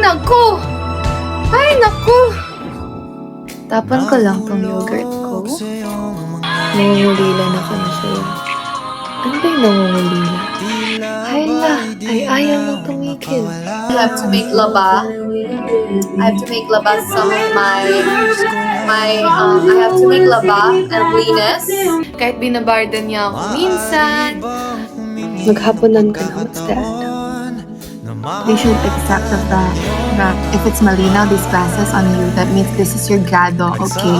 naku! Ay, naku! Tapan ko lang tong yogurt ko. Nangungulila na kami sa'yo. Ano ba yung nangungulila? Ay na! Ay, ayaw nang tumigil. I have to make laba. I have to make laba some of I have to make laba and blinis. Kahit binabardan niya ako minsan. Maghapunan ka na, what's that? They should accept of that. If it's malinaw, these glasses on you, that means this is your grado, okay?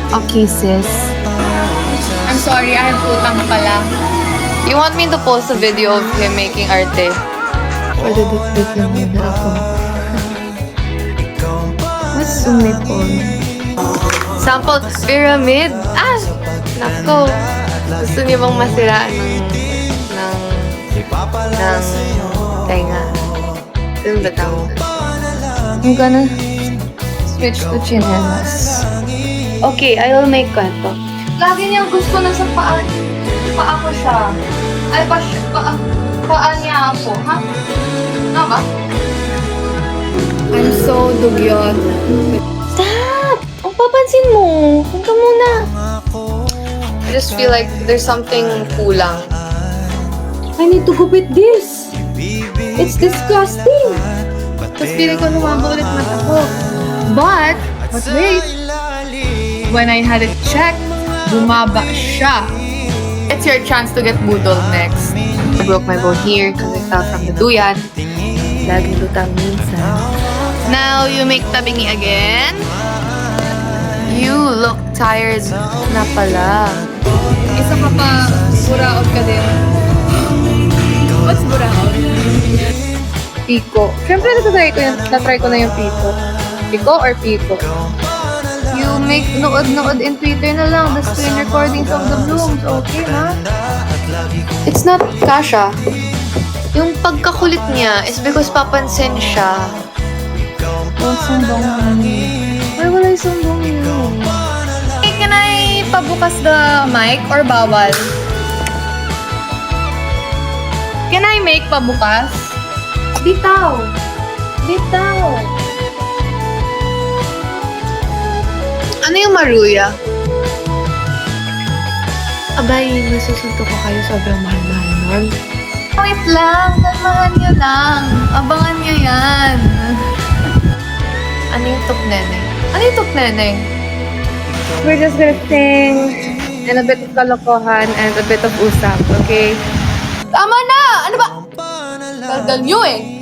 Okay, sis. I'm sorry, I have utang pala. You want me to post a video of him making arte? Pwede dit lang muna ako. Mas sumipon. Sample pyramid. Ah! Nako. Gusto niyo bang masiraan ng tenga? Ano ba tawag? I'm gonna switch to chinelas. Okay, I will make kanto. Lagi niyang gusto na sa paa ko siya. Ay, paa niya ako, ha? Ano ba? I'm so dugyot. Stop! Ang papansin mo. Huwag ka muna. I just feel like there's something kulang. I need to gupit this. It's disgusting. Tapos feeling ko lumabo ulit mata ko. But wait. When I had it checked, bumaba siya. It's your chance to get budol next. I broke my bone here because I fell from the duyan. Lagi lutang minsan. Now you make tabingi again. You look tired na pala. Isa ka pa, buraot ka din. What's buraot? Pico. Siyempre na-try ko na yung pico. Pico or pico? You make nood-nood in Twitter na lang the screen recordings of the blooms. Okay, ha? It's not kasha. Yung pagkakulit niya is because papansin siya. Huwag sumbong ay, wala yung sumbong yun. Hey, can I pabukas the mic or bawal? Can I make pabukas? Bitaw! Bitaw! Ano yung maruya? Abay, masusunto ko kayo. Sobrang mahal-mahal nun. Wait lang! Kalmahan nyo lang! Abangan nyo yan! Ano yung tukneneng? Ano yung tukneneng? We're just gonna sing and a bit of kalokohan and a bit of usap, okay? Tama na! Ano ba? Galgal nyo eh!